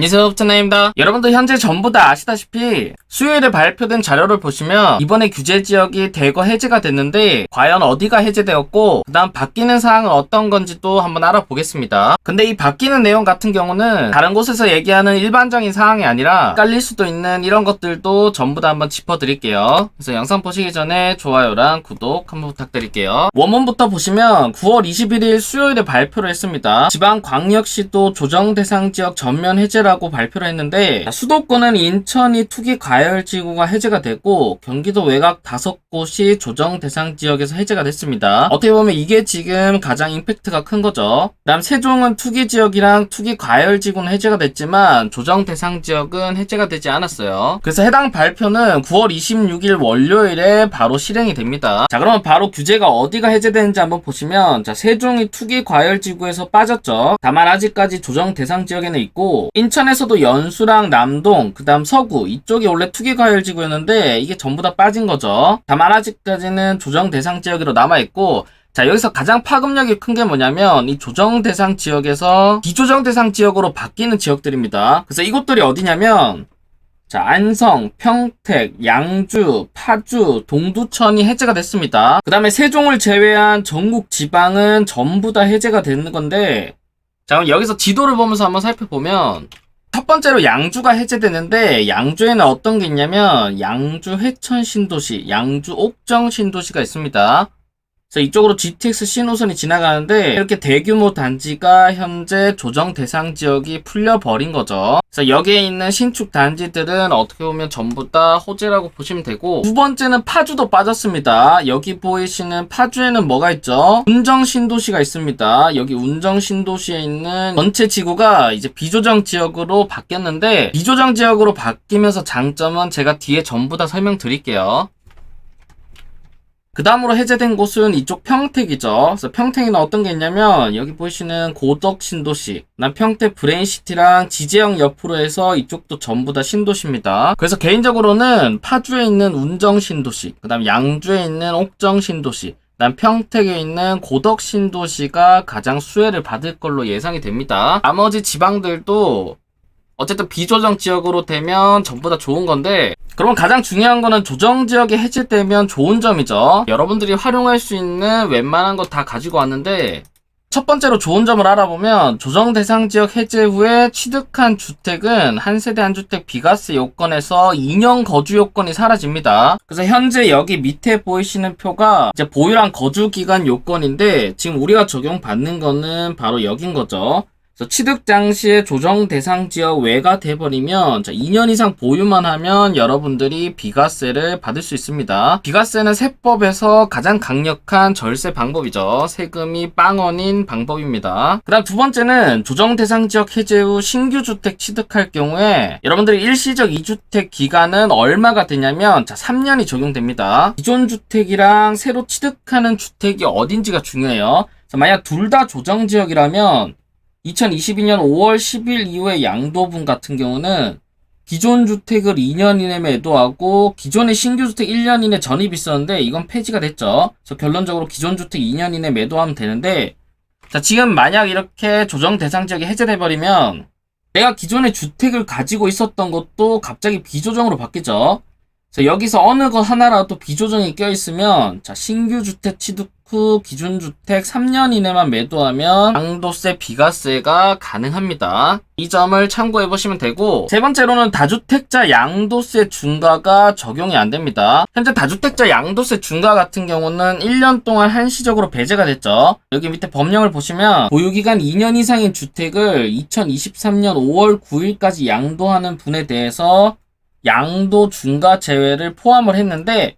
안녕하세요, 부천나입니다. 여러분들 현재 전부 다 아시다시피 수요일에 발표된 자료를 보시면 이번에 규제 지역이 대거 해제가 됐는데 과연 어디가 해제되었고 그 다음 바뀌는 사항은 어떤 건지 또 한번 알아보겠습니다. 근데 이 바뀌는 내용 같은 경우는 다른 곳에서 얘기하는 일반적인 사항이 아니라 헷갈릴 수도 있는 이런 것들도 전부 다 한번 짚어드릴게요. 그래서 영상 보시기 전에 좋아요랑 구독 한번 부탁드릴게요. 원문부터 보시면 9월 21일 수요일에 발표를 했습니다. 지방광역시도 조정대상지역 전면 해제라고 발표를 했는데 수도권은 인천이 투기 과열지구가 해제가 됐고 경기도 외곽 5곳이 조정 대상 지역에서 해제가 됐습니다. 어떻게 보면 이게 지금 가장 임팩트가 큰 거죠. 그다음 세종은 투기 지역이랑 투기 과열지구는 해제가 됐지만 조정 대상 지역은 해제가 되지 않았어요. 그래서 해당 발표는 9월 26일 월요일에 바로 실행이 됩니다. 자, 그러면 바로 규제가 어디가 해제되는지 한번 보시면 자, 세종이 투기 과열지구에서 빠졌죠. 다만 아직까지 조정 대상 지역에는 있고 인천에서도 연수랑 남동, 그 다음 서구 이쪽이 원래 투기과열지구였는데 이게 전부 다 빠진 거죠. 다만 아직까지는 조정 대상 지역으로 남아있고 자, 여기서 가장 파급력이 큰 게 뭐냐면 이 조정 대상 지역에서 비조정 대상 지역으로 바뀌는 지역들입니다. 그래서 이곳들이 어디냐면 자, 안성, 평택, 양주, 파주, 동두천이 해제가 됐습니다. 그 다음에 세종을 제외한 전국 지방은 전부 다 해제가 되는 건데 자, 그럼 여기서 지도를 보면서 한번 살펴보면 첫 번째로 양주가 해제되는데 양주에는 어떤 게 있냐면 양주 회천 신도시, 양주 옥정 신도시가 있습니다. 그래서 이쪽으로 GTX 신호선이 지나가는데 이렇게 대규모 단지가 현재 조정 대상 지역이 풀려버린 거죠. 그래서 여기에 있는 신축 단지들은 어떻게 보면 전부 다 호재라고 보시면 되고 두 번째는 파주도 빠졌습니다. 여기 보이시는 파주에는 뭐가 있죠? 운정 신도시가 있습니다. 여기 운정 신도시에 있는 전체 지구가 이제 비조정 지역으로 바뀌었는데 비조정 지역으로 바뀌면서 장점은 제가 뒤에 전부 다 설명드릴게요. 그 다음으로 해제된 곳은 이쪽 평택이죠. 그래서 평택에는 어떤 게 있냐면 여기 보시는 고덕 신도시, 평택 브레인시티랑 지제역 옆으로 해서 이쪽도 전부 다 신도시입니다. 그래서 개인적으로는 파주에 있는 운정 신도시, 그 다음 양주에 있는 옥정 신도시, 난 평택에 있는 고덕 신도시가 가장 수혜를 받을 걸로 예상이 됩니다. 나머지 지방들도 어쨌든 비조정 지역으로 되면 전부 다 좋은 건데 그럼 가장 중요한 거는 조정 지역이 해제되면 좋은 점이죠. 여러분들이 활용할 수 있는 웬만한 거 다 가지고 왔는데 첫 번째로 좋은 점을 알아보면 조정 대상 지역 해제 후에 취득한 주택은 한 세대 한 주택 비과세 요건에서 2년 거주 요건이 사라집니다. 그래서 현재 여기 밑에 보이시는 표가 이제 보유랑 거주 기간 요건인데 지금 우리가 적용받는 거는 바로 여긴 거죠. 취득 당시에 조정 대상 지역 외가 돼버리면 2년 이상 보유만 하면 여러분들이 비과세를 받을 수 있습니다. 비과세는 세법에서 가장 강력한 절세 방법이죠. 세금이 빵원인 방법입니다. 그 다음 두 번째는 조정 대상 지역 해제 후 신규 주택 취득할 경우에 여러분들이 일시적 2주택 기간은 얼마가 되냐면 3년이 적용됩니다. 기존 주택이랑 새로 취득하는 주택이 어딘지가 중요해요. 만약 둘 다 조정 지역이라면 2022년 5월 10일 이후에 양도분 같은 경우는 기존 주택을 2년 이내 매도하고 기존의 신규 주택 1년 이내 전입이 있었는데 이건 폐지가 됐죠. 그래서 결론적으로 기존 주택 2년 이내 매도하면 되는데 자, 지금 만약 이렇게 조정 대상 지역이 해제돼 버리면 내가 기존의 주택을 가지고 있었던 것도 갑자기 비조정으로 바뀌죠. 그래서 여기서 어느 것 하나라도 비조정이 껴있으면 자, 신규 주택 취득 후 기준 주택 3년 이내만 매도하면 양도세 비과세가 가능합니다. 이 점을 참고해 보시면 되고 세 번째로는 다주택자 양도세 중과가 적용이 안 됩니다. 현재 다주택자 양도세 중과 같은 경우는 1년 동안 한시적으로 배제가 됐죠. 여기 밑에 법령을 보시면 보유기간 2년 이상인 주택을 2023년 5월 9일까지 양도하는 분에 대해서 양도 중과 제외를 포함을 했는데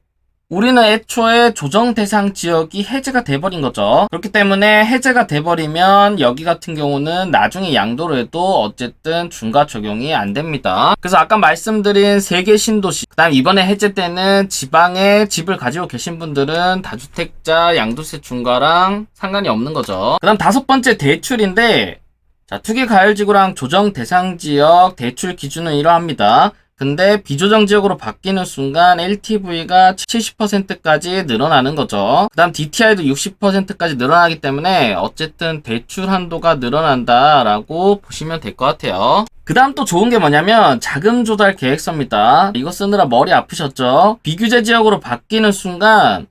우리는 애초에 조정 대상 지역이 해제가 돼버린 거죠. 그렇기 때문에 해제가 돼버리면 여기 같은 경우는 나중에 양도를 해도 어쨌든 중과 적용이 안 됩니다. 그래서 아까 말씀드린 3개 신도시, 그 다음 이번에 해제되는 지방에 집을 가지고 계신 분들은 다주택자 양도세 중과랑 상관이 없는 거죠. 그 다음 5번째 대출인데 자, 투기 가열지구랑 조정 대상 지역 대출 기준은 이러합니다. 근데 비조정 지역으로 바뀌는 순간 LTV가 70%까지 늘어나는 거죠. 그 다음 DTI도 60%까지 늘어나기 때문에 어쨌든 대출 한도가 늘어난다라고 보시면 될 것 같아요. 그 다음 또 좋은 게 뭐냐면 자금 조달 계획서입니다. 이거 쓰느라 머리 아프셨죠? 비규제 지역으로 바뀌는 순간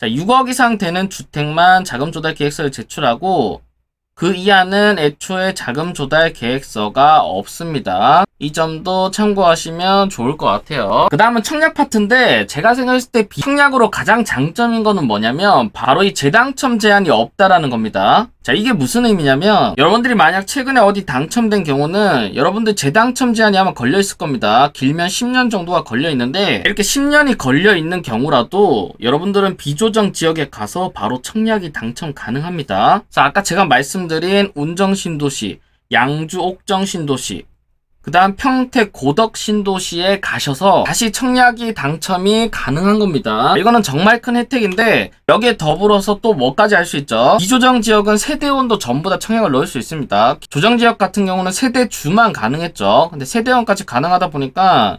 6억 이상 되는 주택만 자금 조달 계획서를 제출하고 그 이하는 애초에 자금 조달 계획서가 없습니다. 이 점도 참고하시면 좋을 것 같아요. 그 다음은 청약 파트인데 제가 생각했을 때 청약으로 가장 장점인 거는 뭐냐면 바로 이 재당첨 제한이 없다라는 겁니다. 자, 이게 무슨 의미냐면 여러분들이 만약 최근에 어디 당첨된 경우는 여러분들 재당첨 제한이 아마 걸려 있을 겁니다. 길면 10년 정도가 걸려 있는데 이렇게 10년이 걸려 있는 경우라도 여러분들은 비조정 지역에 가서 바로 청약이 당첨 가능합니다. 자, 아까 제가 말씀드린 운정신도시, 양주 옥정신도시, 그 다음 평택 고덕신도시에 가셔서 다시 청약이 당첨이 가능한 겁니다. 이거는 정말 큰 혜택인데 여기에 더불어서 또 뭐까지 할 수 있죠? 비조정 지역은 세대원도 전부 다 청약을 넣을 수 있습니다. 조정 지역 같은 경우는 세대주만 가능했죠. 근데 세대원까지 가능하다 보니까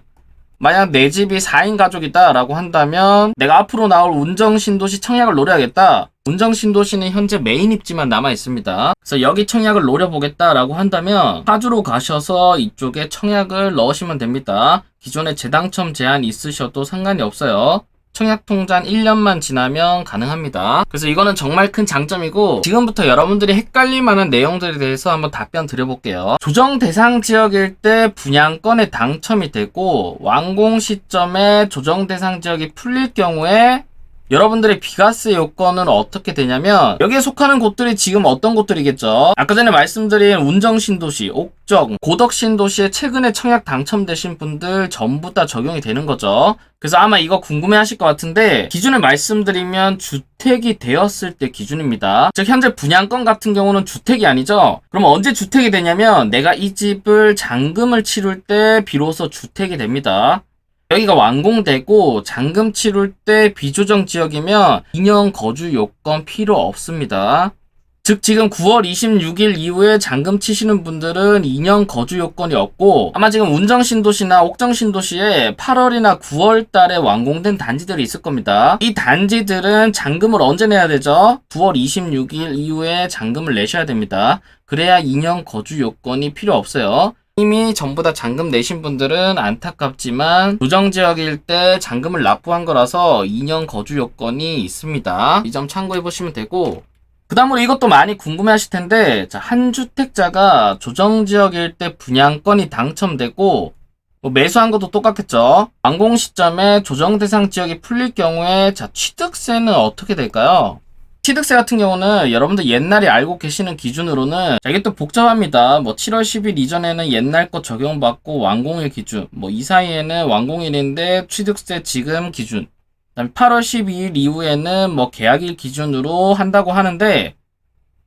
만약 내 집이 4인 가족이다 라고 한다면 내가 앞으로 나올 운정신도시 청약을 노려야겠다. 운정신도시는 현재 메인 입지만 남아 있습니다. 그래서 여기 청약을 노려보겠다 라고 한다면 파주로 가셔서 이쪽에 청약을 넣으시면 됩니다. 기존에 재당첨 제한 있으셔도 상관이 없어요. 청약 통장 1년만 지나면 가능합니다. 그래서 이거는 정말 큰 장점이고 지금부터 여러분들이 헷갈릴 만한 내용들에 대해서 한번 답변 드려볼게요. 조정 대상 지역일 때 분양권에 당첨이 되고 완공 시점에 조정 대상 지역이 풀릴 경우에 여러분들의 비과세 요건은 어떻게 되냐면 여기에 속하는 곳들이 지금 어떤 곳들이겠죠? 아까 전에 말씀드린 운정신도시, 옥정, 고덕신도시에 최근에 청약 당첨되신 분들 전부 다 적용이 되는 거죠. 그래서 아마 이거 궁금해 하실 것 같은데 기준을 말씀드리면 주택이 되었을 때 기준입니다. 즉 현재 분양권 같은 경우는 주택이 아니죠. 그럼 언제 주택이 되냐면 내가 이 집을 잔금을 치를 때 비로소 주택이 됩니다. 여기가 완공되고 잔금 치를 때 비조정 지역이면 2년 거주 요건 필요 없습니다. 즉 지금 9월 26일 이후에 잔금 치시는 분들은 2년 거주 요건이 없고 아마 지금 운정신도시나 옥정신도시에 8월이나 9월 달에 완공된 단지들이 있을 겁니다. 이 단지들은 잔금을 언제 내야 되죠? 9월 26일 이후에 잔금을 내셔야 됩니다. 그래야 2년 거주 요건이 필요 없어요. 이미 전부 다 잔금 내신 분들은 안타깝지만 조정지역일 때 잔금을 납부한 거라서 2년 거주 요건이 있습니다. 이 점 참고해 보시면 되고 그 다음으로 이것도 많이 궁금해 하실 텐데 자, 한 주택자가 조정지역일 때 분양권이 당첨되고 매수한 것도 똑같겠죠. 완공 시점에 조정대상 지역이 풀릴 경우에 자, 취득세는 어떻게 될까요? 취득세 같은 경우는 여러분들 옛날에 알고 계시는 기준으로는 자, 이게 또 복잡합니다. 뭐 7월 10일 이전에는 옛날 거 적용받고 완공일 기준, 뭐 이 사이에는 완공일인데 취득세 지금 기준, 그다음에 8월 12일 이후에는 뭐 계약일 기준으로 한다고 하는데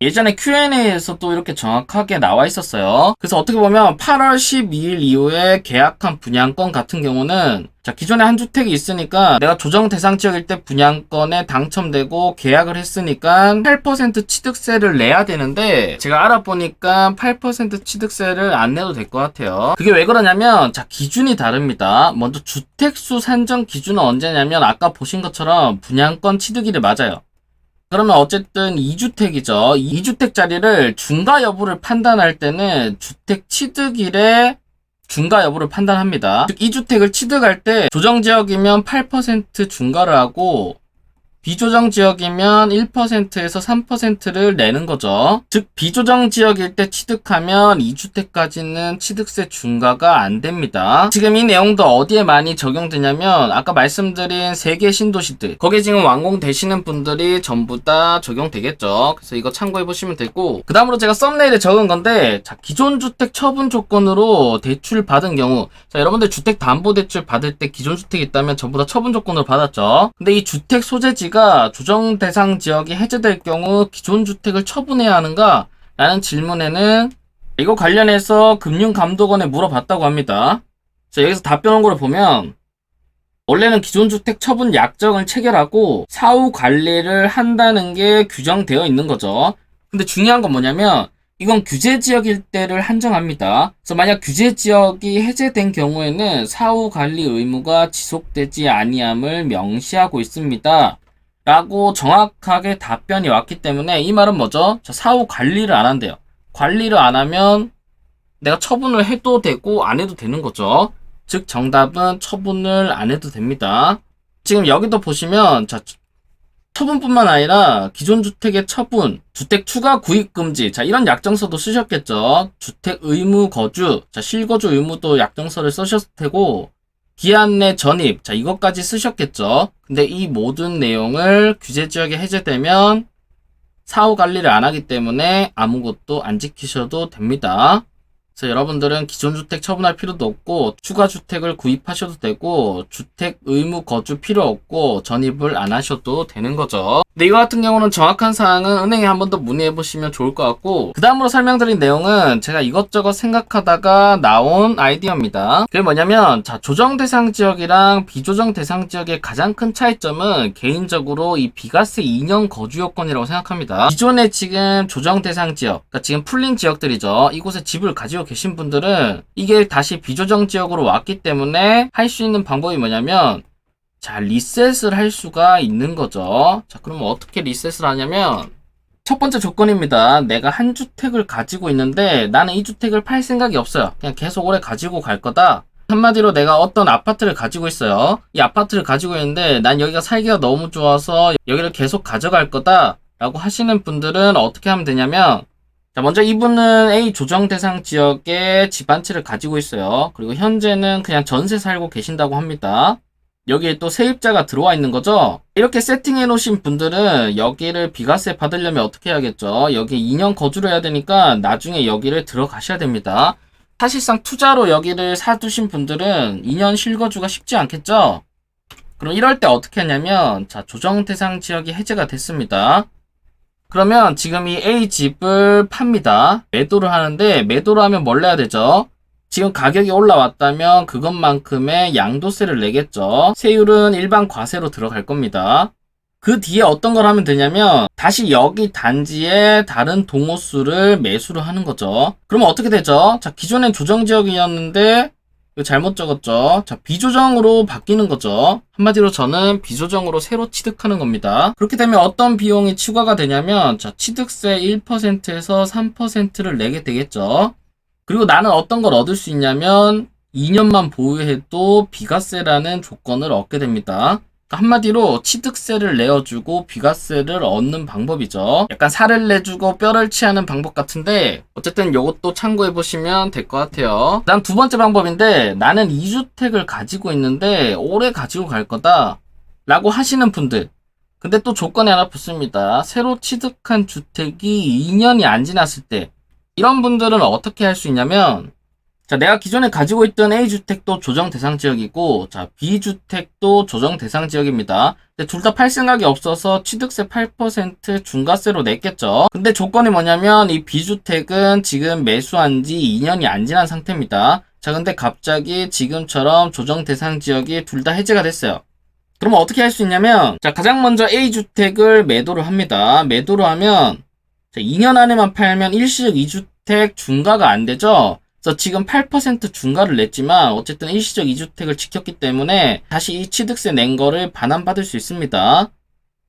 예전에 Q&A에서 또 이렇게 정확하게 나와 있었어요. 그래서 어떻게 보면 8월 12일 이후에 계약한 분양권 같은 경우는 자, 기존에 한 주택이 있으니까 내가 조정 대상 지역일 때 분양권에 당첨되고 계약을 했으니까 8% 취득세를 내야 되는데 제가 알아보니까 8% 취득세를 안 내도 될 것 같아요. 그게 왜 그러냐면 자, 기준이 다릅니다. 먼저 주택수 산정 기준은 언제냐면 아까 보신 것처럼 분양권 취득일이 맞아요. 그러면 어쨌든 2주택이죠. 2주택짜리를 중과 여부를 판단할 때는 주택 취득일에 중과 여부를 판단합니다. 즉 2주택을 취득할 때 조정지역이면 8% 중과를 하고 비조정 지역이면 1%에서 3%를 내는 거죠. 즉 비조정 지역일 때 취득하면 2주택까지는 취득세 중과가 안 됩니다. 지금 이 내용도 어디에 많이 적용되냐면 아까 말씀드린 3개 신도시들 거기에 지금 완공되시는 분들이 전부 다 적용되겠죠. 그래서 이거 참고해 보시면 되고 그 다음으로 제가 썸네일에 적은 건데 자, 기존 주택 처분 조건으로 대출 받은 경우 자, 여러분들 주택담보대출 받을 때 기존 주택이 있다면 전부 다 처분 조건으로 받았죠. 근데 이 주택 소재지가 조정 대상 지역이 해제될 경우 기존 주택을 처분해야 하는가? 라는 질문에는 이거 관련해서 금융감독원에 물어봤다고 합니다. 자, 여기서 답변 온 거를 보면 원래는 기존 주택 처분 약정을 체결하고 사후 관리를 한다는 게 규정되어 있는 거죠. 근데 중요한 건 뭐냐면 이건 규제 지역일 때를 한정합니다. 그래서 만약 규제 지역이 해제된 경우에는 사후 관리 의무가 지속되지 아니함을 명시하고 있습니다. 라고 정확하게 답변이 왔기 때문에 이 말은 뭐죠? 사후 관리를 안 한대요. 관리를 안 하면 내가 처분을 해도 되고 안 해도 되는 거죠. 즉 정답은 처분을 안 해도 됩니다. 지금 여기도 보시면 처분뿐만 아니라 기존 주택의 처분, 주택 추가 구입 금지, 이런 약정서도 쓰셨겠죠. 주택 의무 거주, 실거주 의무도 약정서를 쓰셨을 테고, 기한 내 전입, 이것까지 쓰셨겠죠. 근데 이 모든 내용을 규제 지역에 해제되면 사후 관리를 안 하기 때문에 아무것도 안 지키셔도 됩니다. 그래서 여러분들은 기존 주택 처분할 필요도 없고 추가 주택을 구입하셔도 되고 주택 의무 거주 필요 없고 전입을 안 하셔도 되는 거죠. 근데 이거 같은 경우는 정확한 사항은 은행에 한 번 더 문의해 보시면 좋을 것 같고, 그 다음으로 설명드린 내용은 제가 이것저것 생각하다가 나온 아이디어입니다. 그게 뭐냐면 조정 대상 지역이랑 비조정 대상 지역의 가장 큰 차이점은 개인적으로 이 비과세 2년 거주 요건이라고 생각합니다. 기존에 지금 조정 대상 지역, 그러니까 지금 풀린 지역들이죠. 이곳에 집을 가지고 계신 분들은 이게 다시 비조정 지역으로 왔기 때문에 할 수 있는 방법이 뭐냐면 리셋을 할 수가 있는 거죠. 그럼 어떻게 리셋을 하냐면 첫 번째 조건입니다. 내가 한 주택을 가지고 있는데 나는 이 주택을 팔 생각이 없어요. 그냥 계속 오래 가지고 갈 거다. 한마디로 내가 어떤 아파트를 가지고 있어요. 이 아파트를 가지고 있는데 난 여기가 살기가 너무 좋아서 여기를 계속 가져갈 거다 라고 하시는 분들은 어떻게 하면 되냐면, 먼저 이분은 A 조정 대상 지역에 집 한 채를 가지고 있어요. 그리고 현재는 그냥 전세 살고 계신다고 합니다. 여기에 또 세입자가 들어와 있는 거죠. 이렇게 세팅해 놓으신 분들은 여기를 비과세 받으려면 어떻게 해야겠죠? 여기 2년 거주를 해야 되니까 나중에 여기를 들어가셔야 됩니다. 사실상 투자로 여기를 사두신 분들은 2년 실거주가 쉽지 않겠죠? 그럼 이럴 때 어떻게 하냐면 조정 대상 지역이 해제가 됐습니다. 그러면 지금 이 A 집을 팝니다. 매도를 하는데 매도를 하면 뭘 내야 되죠? 지금 가격이 올라왔다면 그것만큼의 양도세를 내겠죠. 세율은 일반 과세로 들어갈 겁니다. 그 뒤에 어떤 걸 하면 되냐면 다시 여기 단지에 다른 동호수를 매수를 하는 거죠. 그러면 어떻게 되죠? 기존엔 조정지역이었는데 이거 잘못 적었죠. 비조정으로 바뀌는 거죠. 한마디로 저는 비조정으로 새로 취득하는 겁니다. 그렇게 되면 어떤 비용이 추가가 되냐면 취득세 1%에서 3%를 내게 되겠죠. 그리고 나는 어떤 걸 얻을 수 있냐면 2년만 보유해도 비과세라는 조건을 얻게 됩니다. 한마디로 취득세를 내어주고 비과세를 얻는 방법이죠. 약간 살을 내주고 뼈를 치하는 방법 같은데 어쨌든 이것도 참고해보시면 될 것 같아요. 그다음 두 번째 방법인데, 나는 2주택을 가지고 있는데 오래 가지고 갈 거다 라고 하시는 분들, 근데 또 조건이 하나 붙습니다. 새로 취득한 주택이 2년이 안 지났을 때, 이런 분들은 어떻게 할 수 있냐면 내가 기존에 가지고 있던 A주택도 조정 대상 지역이고 B주택도 조정 대상 지역입니다. 근데 둘 다 팔 생각이 없어서 취득세 8% 중과세로 냈겠죠. 근데 조건이 뭐냐면 이 B주택은 지금 매수한 지 2년이 안 지난 상태입니다. 근데 갑자기 지금처럼 조정 대상 지역이 둘 다 해제가 됐어요. 그러면 어떻게 할 수 있냐면 가장 먼저 A주택을 매도를 합니다. 매도를 하면 2년 안에만 팔면 일시적 2주택 중과가 안 되죠. 그래서 지금 8% 중과를 냈지만 어쨌든 일시적 2주택을 지켰기 때문에 다시 이 취득세 낸 거를 반환받을 수 있습니다.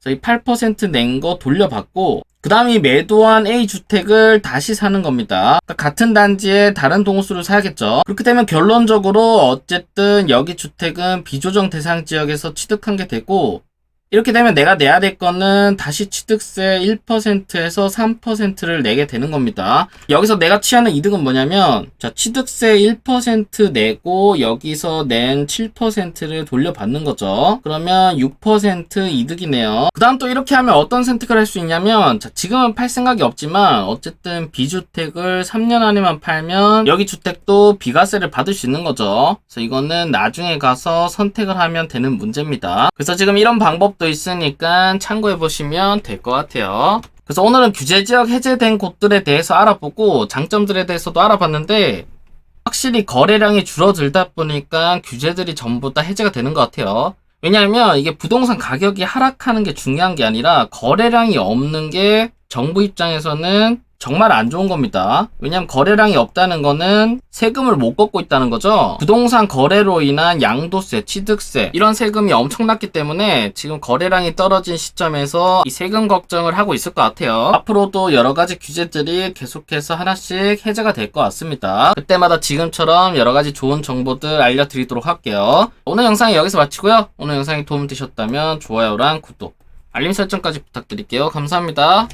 그래서 이 8% 낸 거 돌려받고 그 다음 이 매도한 A주택을 다시 사는 겁니다. 같은 단지에 다른 동호수를 사야겠죠. 그렇게 되면 결론적으로 어쨌든 여기 주택은 비조정 대상 지역에서 취득한 게 되고, 이렇게 되면 내가 내야 될 거는 다시 취득세 1%에서 3%를 내게 되는 겁니다. 여기서 내가 취하는 이득은 뭐냐면 취득세 1% 내고 여기서 낸 7%를 돌려받는 거죠. 그러면 6% 이득이네요. 그 다음 또 이렇게 하면 어떤 선택을 할 수 있냐면 지금은 팔 생각이 없지만 어쨌든 B주택을 3년 안에만 팔면 여기 주택도 비과세를 받을 수 있는 거죠. 그래서 이거는 나중에 가서 선택을 하면 되는 문제입니다. 그래서 지금 이런 방법 도 있으니까 참고해보시면 될 것 같아요. 그래서 오늘은 규제지역 해제된 곳들에 대해서 알아보고 장점들에 대해서도 알아봤는데, 확실히 거래량이 줄어들다 보니까 규제들이 전부 다 해제가 되는 것 같아요. 왜냐하면 이게 부동산 가격이 하락하는 게 중요한 게 아니라 거래량이 없는 게 정부 입장에서는 정말 안 좋은 겁니다. 왜냐면 거래량이 없다는 거는 세금을 못 걷고 있다는 거죠. 부동산 거래로 인한 양도세, 취득세 이런 세금이 엄청났기 때문에 지금 거래량이 떨어진 시점에서 이 세금 걱정을 하고 있을 것 같아요. 앞으로도 여러 가지 규제들이 계속해서 하나씩 해제가 될 것 같습니다. 그때마다 지금처럼 여러 가지 좋은 정보들 알려드리도록 할게요. 오늘 영상이 여기서 마치고요. 오늘 영상이 도움되셨다면 좋아요랑 구독, 알림 설정까지 부탁드릴게요. 감사합니다.